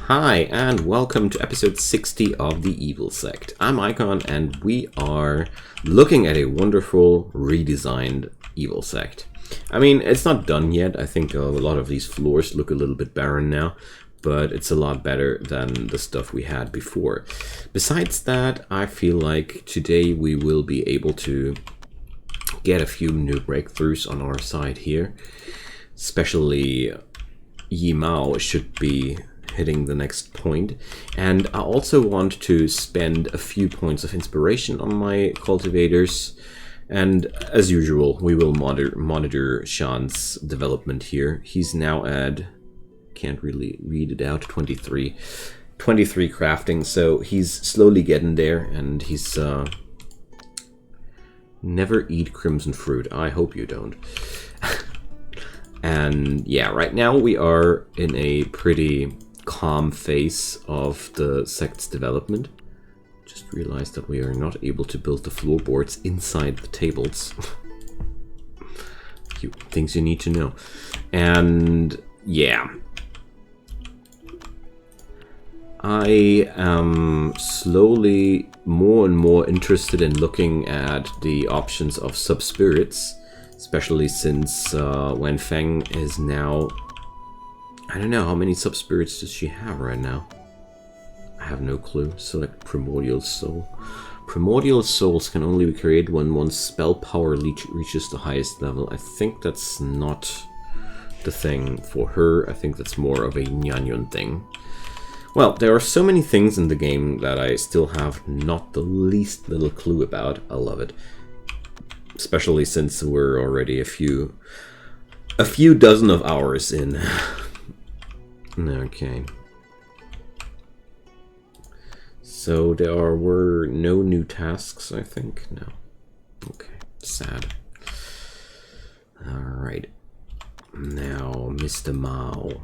Hi, and welcome to episode 60 of the Evil Sect. I'm Icon, and we are looking at a wonderful redesigned Evil Sect. I mean, it's not done yet. I think a lot of these floors look a little bit barren now, but it's a lot better than the stuff we had before. Besides that, I feel like today we will be able to get a few new breakthroughs on our side here. Especially Yimao should be hitting the next point, and I also want to spend a few points of inspiration on my cultivators, and as usual we will monitor Sean's development here. He's now at, can't really read it out, 23 crafting, so he's slowly getting there, and he's never eat crimson fruit. I hope you don't. And yeah, right now we are in a pretty calm phase of the sect's development. Just realized that we are not able to build the floorboards inside the tables. Things you need to know. And yeah, I am slowly more and more interested in looking at the options of sub-spirits, especially since Wen Feng is now, I don't know, how many sub-spirits does she have right now? I have no clue. Select Primordial Soul. Primordial Souls can only be created when one's spell power reaches the highest level. I think that's not the thing for her. I think that's more of a Nyanyon thing. Well, there are so many things in the game that I still have not the least little clue about. I love it. Especially since we're already a few dozen of hours in. Okay. So there were no new tasks, I think. No. Okay. Sad. Alright. Now, Mr. Mao.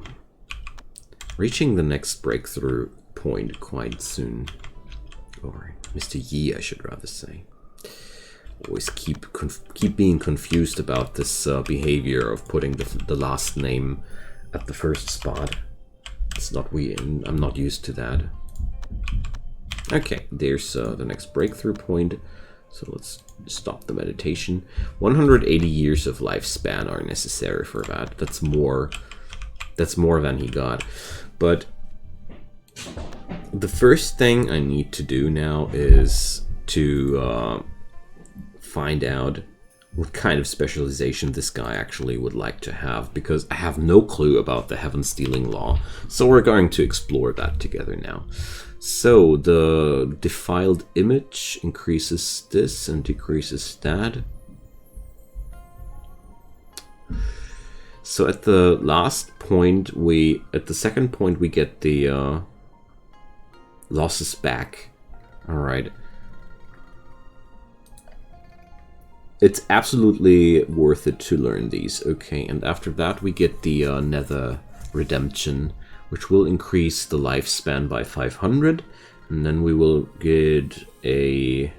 Reaching the next breakthrough point quite soon. Or Mr. Yi, I should rather say. Always keep being confused about this behavior of putting the last name at the first spot. It's not I'm not used to that. Okay, there's the next breakthrough point. So let's stop the meditation. 180 years of lifespan are necessary for that. That's more than he got. But the first thing I need to do now is to find out what kind of specialization this guy actually would like to have, because I have no clue about the heaven stealing law. So we're going to explore that together now. So the defiled image increases this and decreases that. So at the last point, at the second point we get the losses back. All right. It's absolutely worth it to learn these. Okay, and after that we get the Nether Redemption, which will increase the lifespan by 500, and then we will get a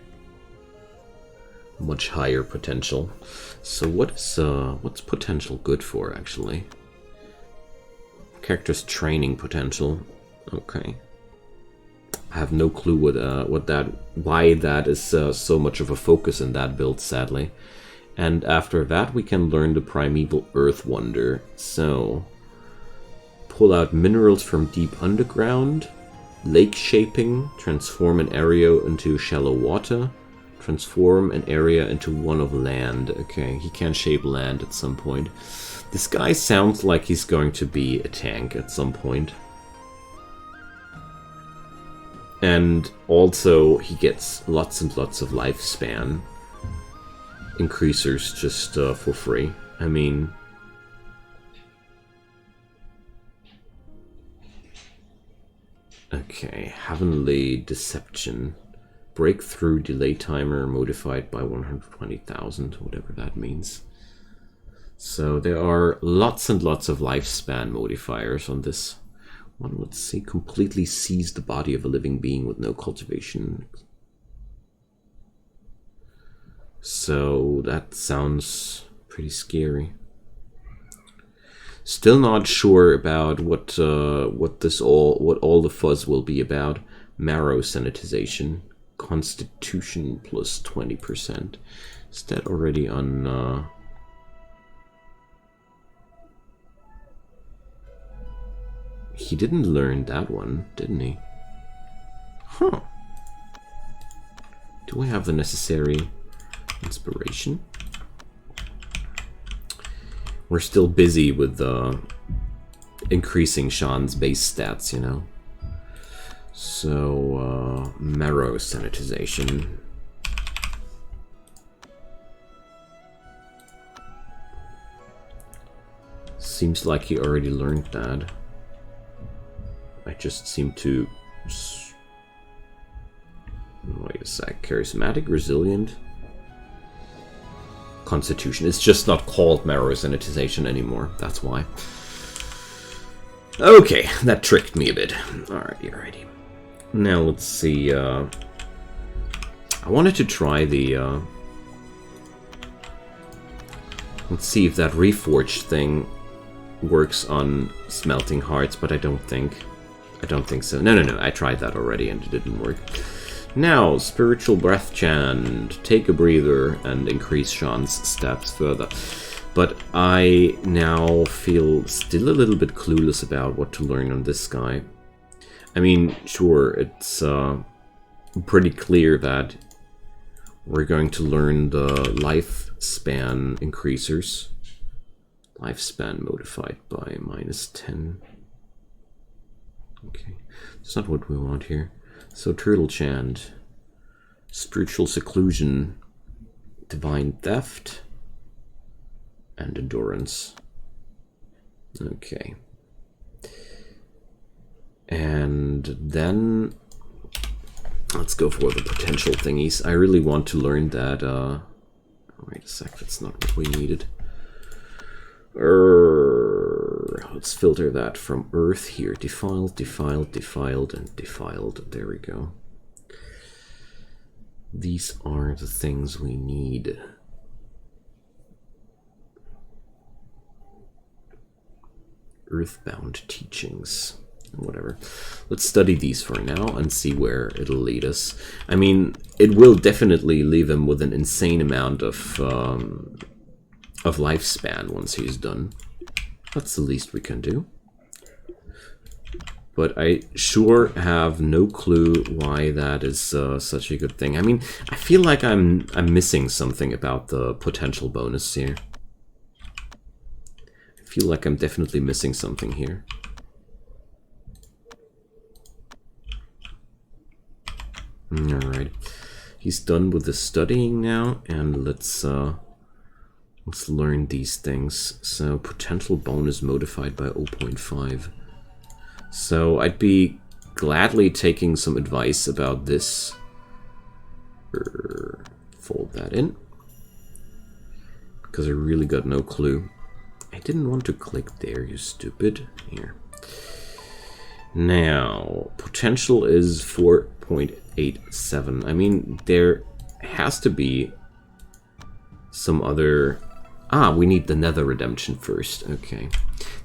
much higher potential. So what's potential good for, actually? Character's training potential. Okay. I have no clue why that is so much of a focus in that build, sadly. And after that we can learn the Primeval Earth Wonder. So pull out minerals from deep underground, lake shaping, transform an area into shallow water, transform an area into one of land. Okay, he can shape land at some point. This guy sounds like he's going to be a tank at some point. And also, he gets lots and lots of lifespan increasers just for free. I mean, okay, Heavenly Deception. Breakthrough delay timer modified by 120,000, whatever that means. So there are lots and lots of lifespan modifiers on this one. Let's see, completely seize the body of a living being with no cultivation. So that sounds pretty scary. Still not sure about what all the fuzz will be about. Marrow sanitization, constitution plus 20%. Is that already on? He didn't learn that one, didn't he? Huh. Do we have the necessary inspiration? We're still busy with increasing Sean's base stats, you know. So, marrow sanitization. Seems like he already learned that. I just seem to... Wait a sec. Charismatic, resilient... Constitution. It's just not called marrow sanitization anymore. That's why. Okay, that tricked me a bit. Alrighty. Now let's see. I wanted to try the. Let's see if that reforged thing works on smelting hearts, but I don't think so. No. I tried that already and it didn't work. Now, Spiritual Breath Chant, take a breather and increase Sean's stats further. But I now feel still a little bit clueless about what to learn on this guy. I mean, sure, it's pretty clear that we're going to learn the lifespan increasers. Lifespan modified by -10. Okay, that's not what we want here. So Turtle Chant, Spiritual Seclusion, Divine Theft, and Endurance. Okay. And then let's go for the potential thingies. I really want to learn that, wait a sec, that's not what we needed. Let's filter that from Earth here. Defiled, and defiled. There we go. These are the things we need. Earthbound teachings. Whatever. Let's study these for now and see where it'll lead us. I mean, it will definitely leave him with an insane amount of lifespan once he's done. That's the least we can do. But I sure have no clue why that is such a good thing. I mean, I feel like I'm missing something about the potential bonus here. I feel like I'm definitely missing something here. Alright. He's done with the studying now, and let's learn these things. So, potential bonus modified by 0.5. So, I'd be gladly taking some advice about this. Fold that in. Because I really got no clue. I didn't want to click there, you stupid. Here. Now, potential is 4.87. I mean, there has to be some other... we need the Nether Redemption first. Okay.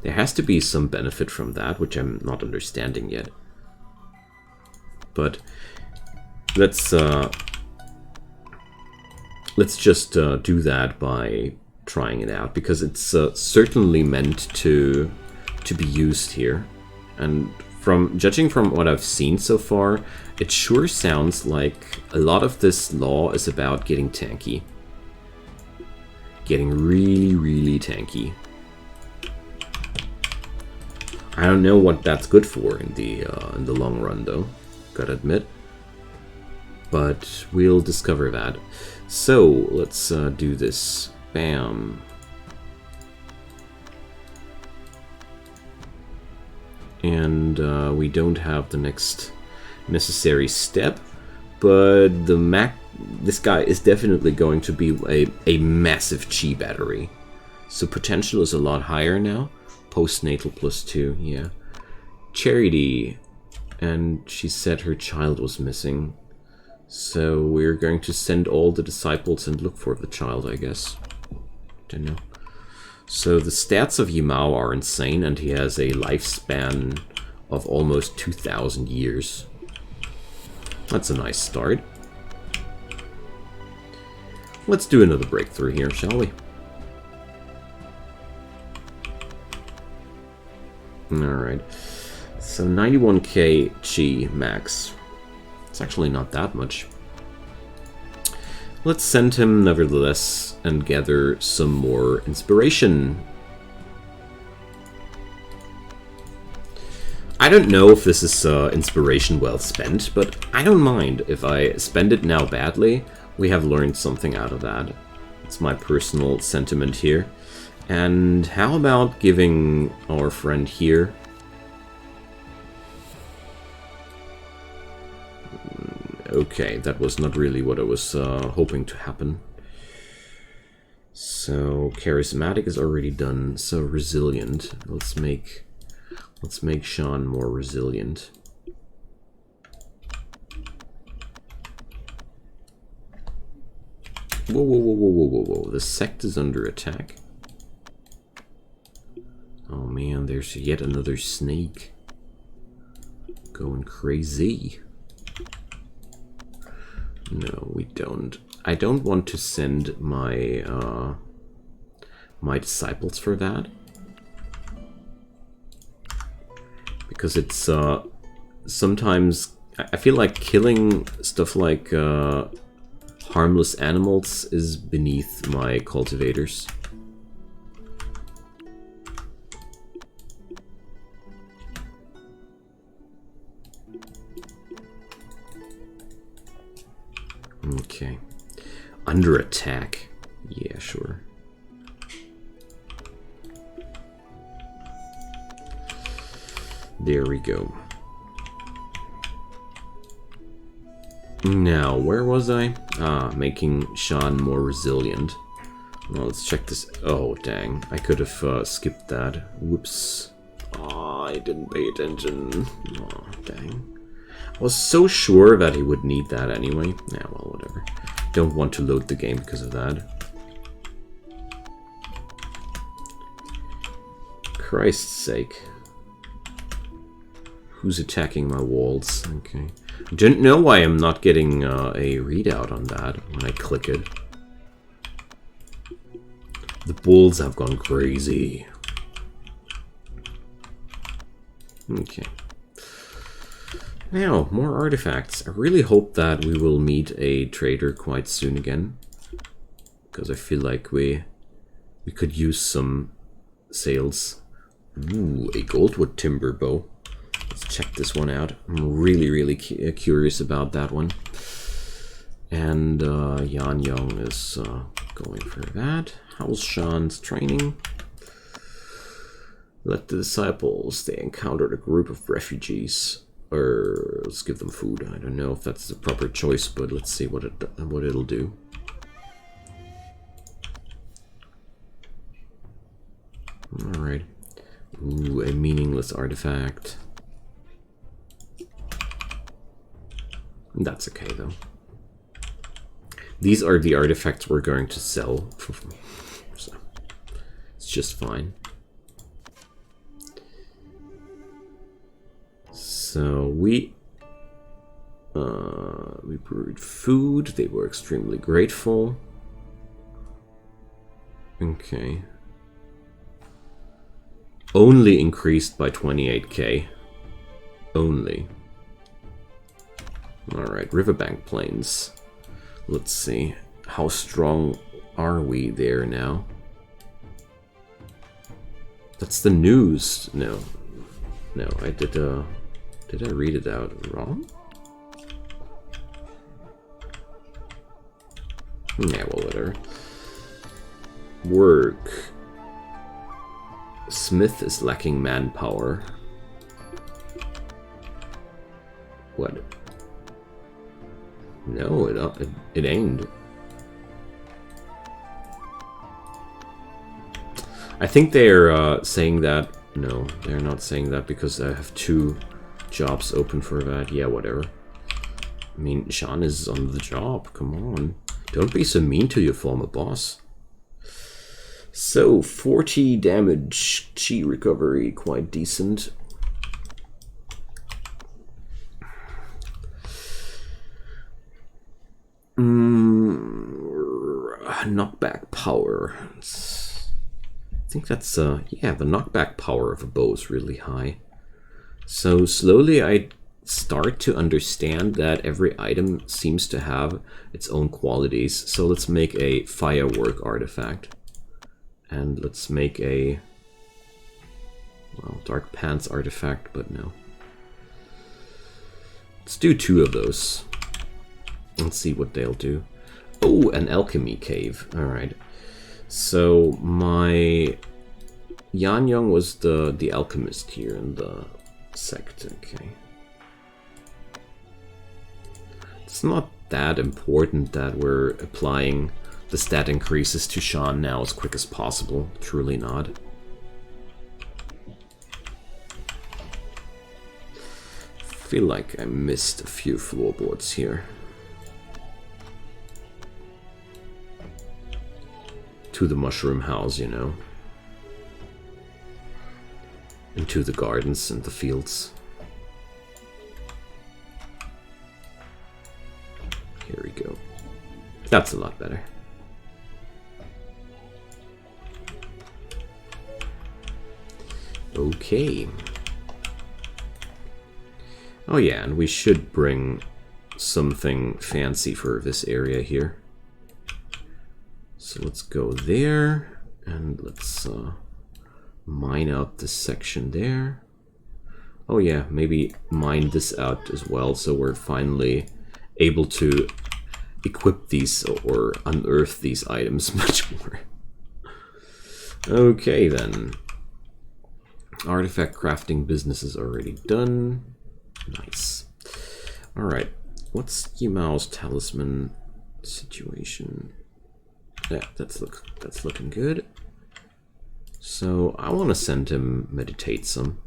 There has to be some benefit from that, which I'm not understanding yet. But let's just do that by trying it out, because it's certainly meant to be used here. And judging from what I've seen so far, it sure sounds like a lot of this law is about getting tanky. Getting really, really tanky. I don't know what that's good for in the long run, though. Gotta admit. But we'll discover that. So let's do this. Bam. And we don't have the next necessary step, but this guy is definitely going to be a massive chi battery. So potential is a lot higher now. Postnatal +2, yeah. Charity, and she said her child was missing. So we're going to send all the disciples and look for the child, I guess. Don't know. So the stats of Yimao are insane, and he has a lifespan of almost 2,000 years. That's a nice start. Let's do another breakthrough here, shall we? Alright. So 91k chi max. It's actually not that much. Let's send him, nevertheless, and gather some more inspiration. I don't know if this is inspiration well spent, but I don't mind if I spend it now badly. We have learned something out of that. It's my personal sentiment here. And how about giving our friend here... Okay, that was not really what I was hoping to happen. So charismatic is already done. So resilient. Let's make Sean more resilient. Whoa, whoa, whoa, whoa, whoa, whoa, whoa! The sect is under attack. Oh man, there's yet another snake going crazy. No, we don't. I don't want to send my my disciples for that, because it's sometimes I feel like killing stuff like harmless animals is beneath my cultivators. Okay. Under attack. Yeah, sure. There we go. Now, where was I? Ah, making Sean more resilient. Well, let's check this. Oh, dang. I could have skipped that. Whoops. Oh, I didn't pay attention. Oh, dang. I was so sure that he would need that anyway. Yeah, well, whatever. Don't want to load the game because of that. Christ's sake. Who's attacking my walls? Okay. Don't know why I'm not getting a readout on that when I click it. The bulls have gone crazy. Okay. Now, more artifacts. I really hope that we will meet a trader quite soon again, because I feel like we could use some sales. Ooh, a goldwood timber bow. Let's check this one out. I'm really curious about that one. And Yan Young is going for that. How's Sean's training? Let the disciples, they encountered a group of refugees. Or let's give them food. I don't know if that's the proper choice, but let's see what it'll do. All right. Ooh, a meaningless artifact. That's okay though. These are the artifacts we're going to sell, so it's just fine. So we brewed food. They were extremely grateful. Okay. Only increased by 28k. Only. Alright, Riverbank Plains. Let's see. How strong are we there now? That's the news. No. No, I did I read it out wrong? Yeah, well, whatever. Work. Smith is lacking manpower. What? No, it ain't. I think they're saying that. No, they're not saying that because I have 2 jobs open for that. Yeah, whatever. I mean, Sean is on the job. Come on. Don't be so mean to your former boss. So 40 damage, chi recovery, quite decent. Knockback power. I think that's yeah, the knockback power of a bow is really high. So slowly I start to understand that every item seems to have its own qualities. So let's make a firework artifact. And let's make a, well, dark pants artifact, but no. Let's do 2 of those. Let's see what they'll do. Oh, an alchemy cave. Alright. So my Yan Young was the alchemist here in the sect. Okay. It's not that important that we're applying the stat increases to Sean now as quick as possible. Truly not. I feel like I missed a few floorboards here. To the mushroom house, you know. Into the gardens and the fields. Here we go. That's a lot better. Okay. Oh yeah, and we should bring something fancy for this area here. So let's go there, and let's mine out this section there. Oh yeah, maybe mine this out as well, so we're finally able to equip these or unearth these items much more. Okay then. Artifact crafting business is already done. Nice. Alright, what's Yimao's talisman situation? Yeah, that's looking good. So I want to send him meditate some.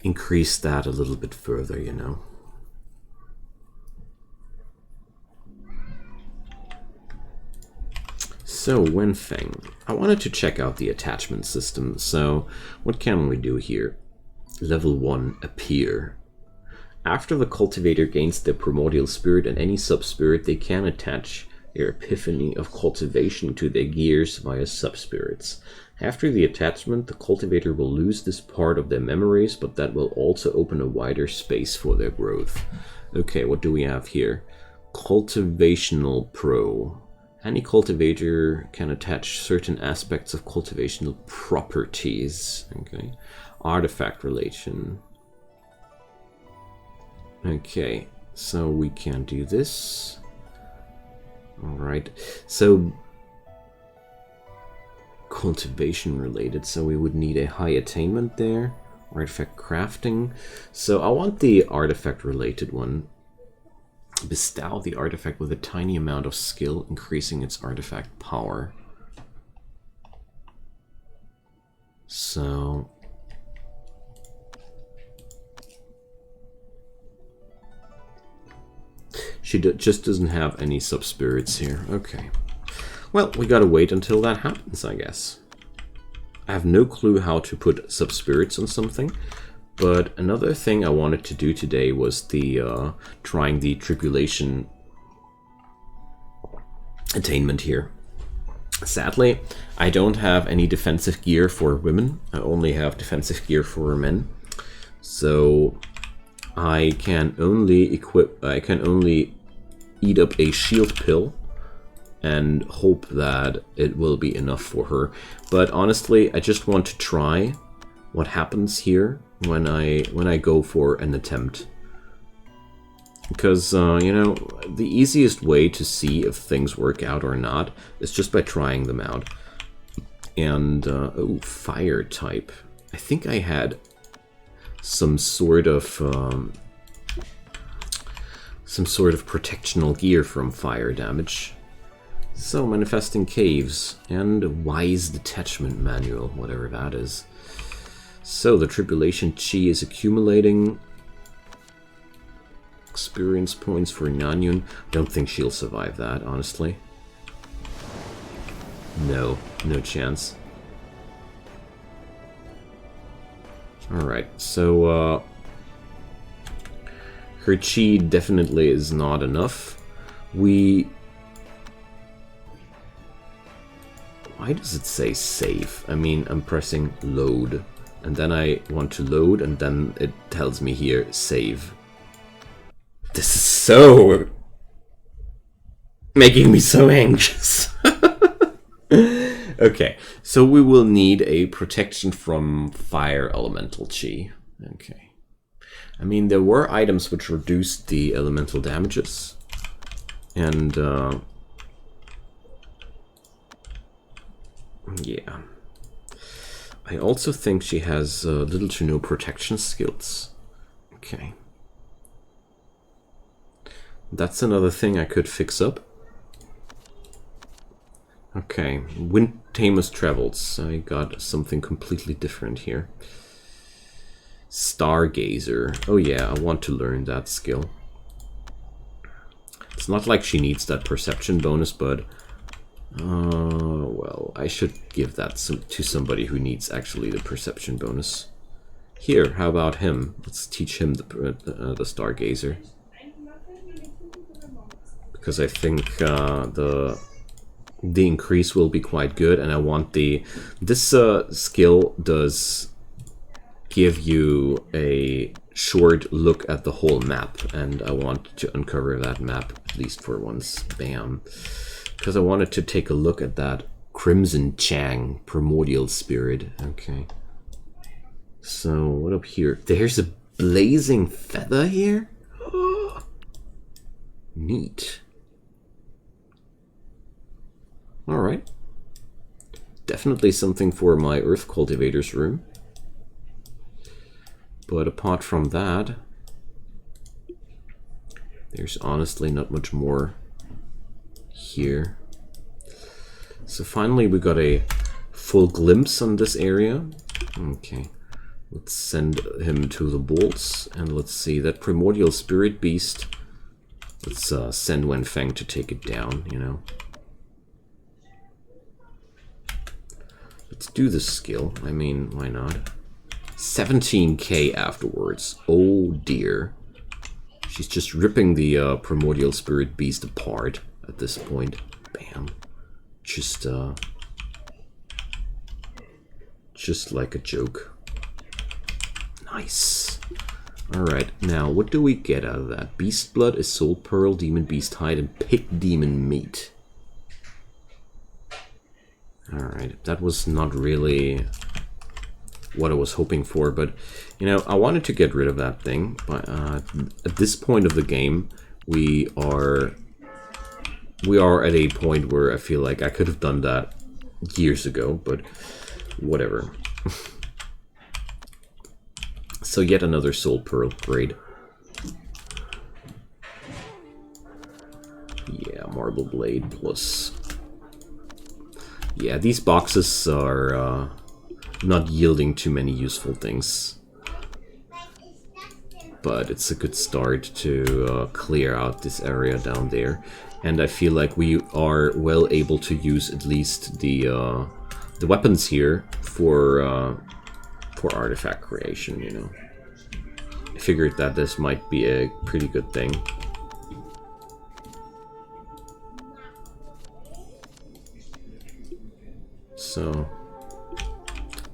Increase that a little bit further, you know. So Wenfeng, I wanted to check out the attachment system. So what can we do here? Level 1, appear. After the cultivator gains their primordial spirit and any sub-spirit, they can attach their epiphany of cultivation to their gears via sub-spirits. After the attachment, the cultivator will lose this part of their memories, but that will also open a wider space for their growth. Okay, what do we have here? Cultivational Pro. Any cultivator can attach certain aspects of cultivational properties. Okay. Artifact relation. Okay, so we can do this. Alright, so cultivation related, so we would need a high attainment there. Artifact crafting. So I want the artifact related one. Bestow the artifact with a tiny amount of skill, increasing its artifact power. So she just doesn't have any sub-spirits here. Okay. Well, we gotta wait until that happens, I guess. I have no clue how to put sub-spirits on something. But another thing I wanted to do today was the trying the tribulation attainment here. Sadly, I don't have any defensive gear for women. I only have defensive gear for men. So I can only eat up a shield pill and hope that it will be enough for her. But honestly, I just want to try what happens here when I go for an attempt, because you know, the easiest way to see if things work out or not is just by trying them out. And oh, fire type. I think I had some sort of protectional gear from fire damage. So manifesting caves and wise detachment manual, whatever that is. So the tribulation chi is accumulating. experience points for Nanyun. Don't think she'll survive that, honestly. No chance. Alright, so her chi definitely is not enough. Why does it say save? I mean, I'm pressing load, and then I want to load, and then it tells me here, save. This is so... making me so anxious. Okay, so we will need a protection from fire elemental chi. Okay. I mean, there were items which reduced the elemental damages. And, yeah. I also think she has little to no protection skills. Okay. That's another thing I could fix up. Okay, Wind Tamer's Travels. I got something completely different here. Stargazer. Oh yeah, I want to learn that skill. It's not like she needs that perception bonus, but... well, I should give that to somebody who needs actually the perception bonus. Here, how about him? Let's teach him the Stargazer. Because I think the increase will be quite good, and I want this skill does give you a short look at the whole map, and I want to uncover that map at least for once. Bam. Because I wanted to take a look at that Crimson Chang Primordial Spirit. Okay. So what up here? There's a blazing feather here? Neat. Alright. Definitely something for my Earth Cultivator's room. But apart from that, there's honestly not much more here. So finally we got a full glimpse on this area. Okay. Let's send him to the bolts, and let's see that Primordial Spirit Beast. Let's send Wenfeng to take it down, you know. Let's do this skill. I mean, why not? 17k afterwards. Oh dear. She's just ripping the Primordial Spirit Beast apart at this point. Bam. Just like a joke. Nice. Alright, now what do we get out of that? Beast Blood, a Soul Pearl, Demon Beast Hide, and Pig Demon Meat. Alright, that was not really what I was hoping for, but, you know, I wanted to get rid of that thing, but at this point of the game, we are at a point where I feel like I could have done that years ago, but whatever. So yet another Soul Pearl, great. Yeah, Marble Blade plus... Yeah, these boxes are not yielding too many useful things. But it's a good start to clear out this area down there. And I feel like we are well able to use at least the weapons here for artifact creation, you know. I figured that this might be a pretty good thing. So,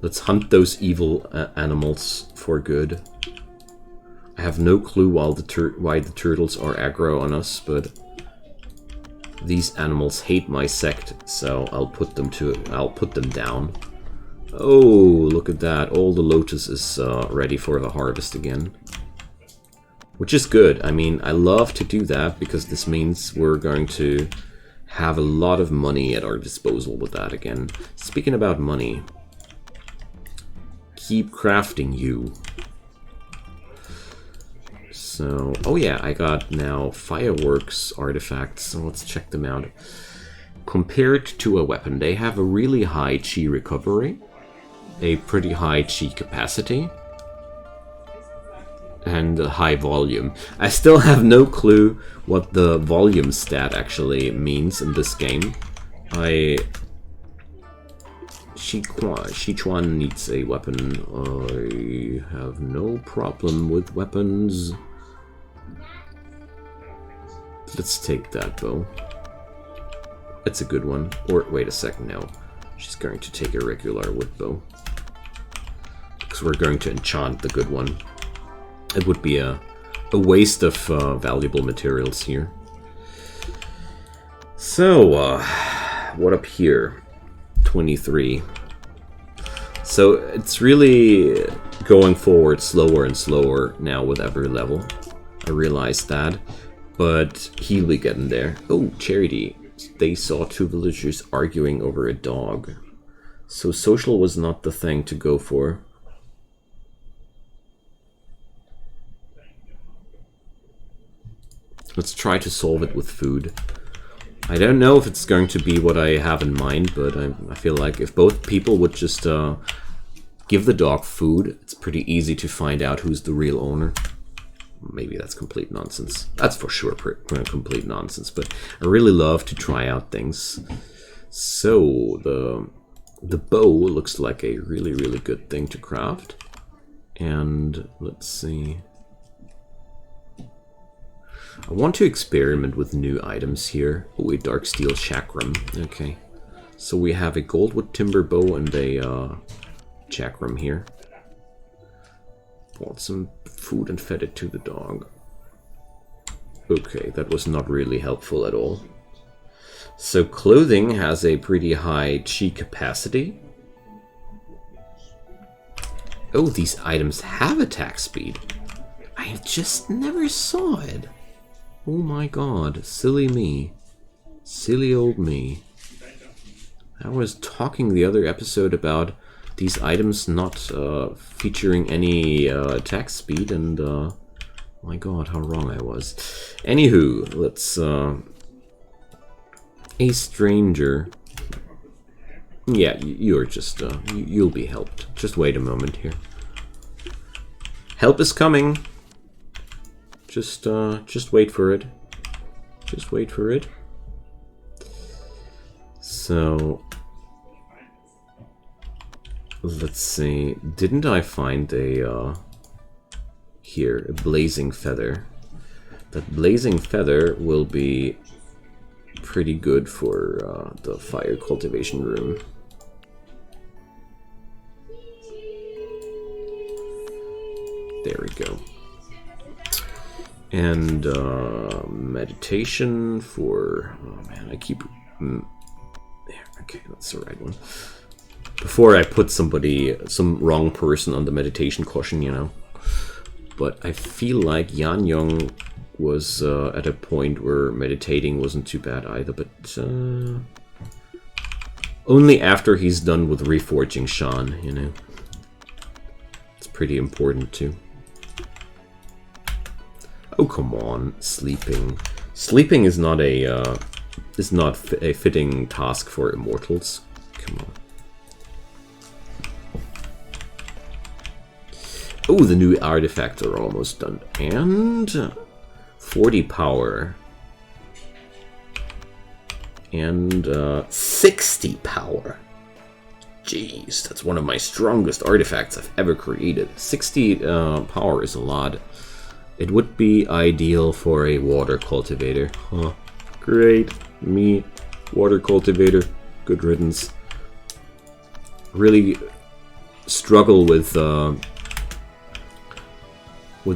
let's hunt those evil animals for good. I have no clue why the turtles are aggro on us, but these animals hate my sect, so I'll put them down. Oh, look at that! All the lotus is ready for the harvest again, which is good. I mean, I love to do that because this means we're going to have a lot of money at our disposal with that again. Speaking about money, keep crafting you. So, oh yeah, I got now fireworks artifacts, so let's check them out. Compared to a weapon, they have a really high chi recovery, a pretty high chi capacity, and high volume. I still have no clue what the volume stat actually means in this game. Sichuan needs a weapon. I have no problem with weapons. Let's take that bow. It's a good one. Or wait a second, no. She's going to take a regular wood bow. Because we're going to enchant the good one. It would be a waste of valuable materials here. So, what up here? 23. So it's really going forward slower and slower now with every level. I realized that. But he'll be getting there. Oh, charity. They saw two villagers arguing over a dog. So social was not the thing to go for. Let's try to solve it with food. I don't know if it's going to be what I have in mind, but I feel like if both people would just give the dog food, it's pretty easy to find out who's the real owner. Maybe that's complete nonsense. That's for sure complete nonsense, but I really love to try out things. So the bow looks like a really, really good thing to craft. And let's see. I want to experiment with new items here. Oh, a dark steel chakram. Okay. So we have a goldwood timber bow and a chakram here. Bought some food and fed it to the dog. Okay, that was not really helpful at all. So clothing has a pretty high chi capacity. Oh, these items have attack speed. I just never saw it. Oh my god, silly me. Silly old me. I was talking the other episode about these items not featuring any attack speed, and my god, how wrong I was. Anywho, let's a stranger. Yeah, you're just you'll be helped. Just wait a moment here. Help is coming. Just wait for it. Just wait for it. So let's see. Didn't I find a here a blazing feather? That blazing feather will be pretty good for the fire cultivation room. There we go. And meditation for, oh man, I keep there. Okay, that's the right one. Before I put some wrong person on the meditation caution, you know. But I feel like Yan Yong was at a point where meditating wasn't too bad either, but only after he's done with reforging Shan, you know. It's pretty important too. Oh, come on, sleeping. Sleeping is not a fitting task for immortals. Come on. Oh, the new artifacts are almost done. And 40 power. And 60 power. Jeez, that's one of my strongest artifacts I've ever created. 60 power is a lot. It would be ideal for a water cultivator. Huh. Great. Me. Water cultivator. Good riddance. Really struggle with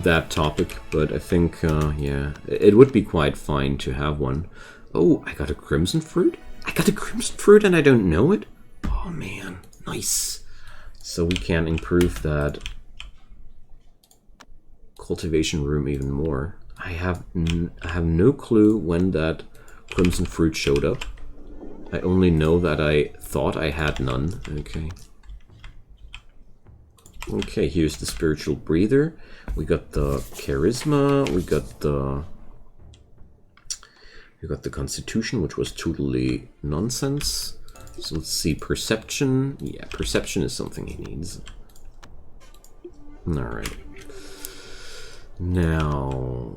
that topic, but I think, yeah, it would be quite fine to have one. Oh, I got a crimson fruit? I got a crimson fruit and I don't know it? Oh man, nice. So we can improve that cultivation room even more. I have no clue when that crimson fruit showed up. I only know that I thought I had none. Okay. Okay, here's the spiritual breather. We got the charisma. We got the constitution, which was totally nonsense. So let's see, perception. Yeah, perception is something he needs. All right. Now...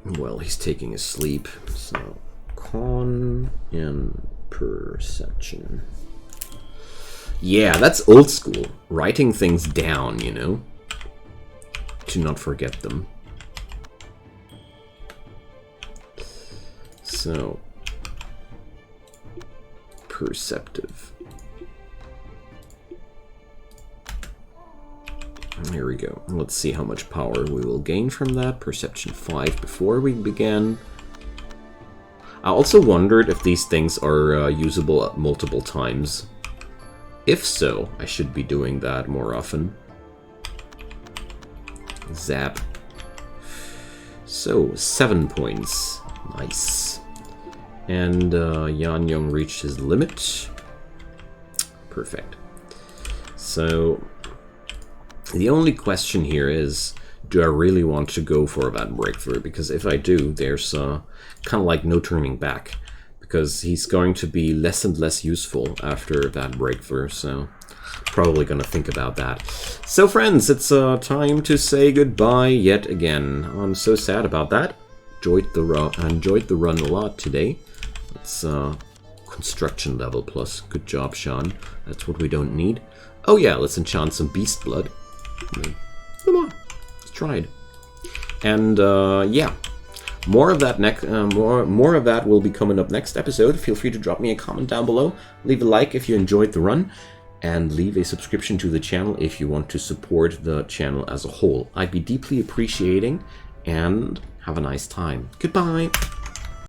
Well, he's taking a sleep, so... Con and perception. Yeah, that's old school. Writing things down, you know? To not forget them. So... Perceptive. Here we go. Let's see how much power we will gain from that. Perception 5 before we began. I also wondered if these things are usable multiple times. If so, I should be doing that more often. Zap. So, 7 points. Nice. And Yan Yong reached his limit. Perfect. So, the only question here is, do I really want to go for that breakthrough? Because if I do, there's kind of like no turning back. Because he's going to be less and less useful after that breakthrough, so probably going to think about that. So friends, it's time to say goodbye yet again. I'm so sad about that. Enjoyed the run a lot today. It's construction level plus. Good job, Sean. That's what we don't need. Oh yeah, let's enchant some beast blood. Come on, let's try it. And yeah, more of that more of that will be coming up next episode. Feel free to drop me a comment down below, leave a like if you enjoyed the run, and leave a subscription to the channel if you want to support the channel as a whole. I'd be deeply appreciating, and have a nice time. Goodbye.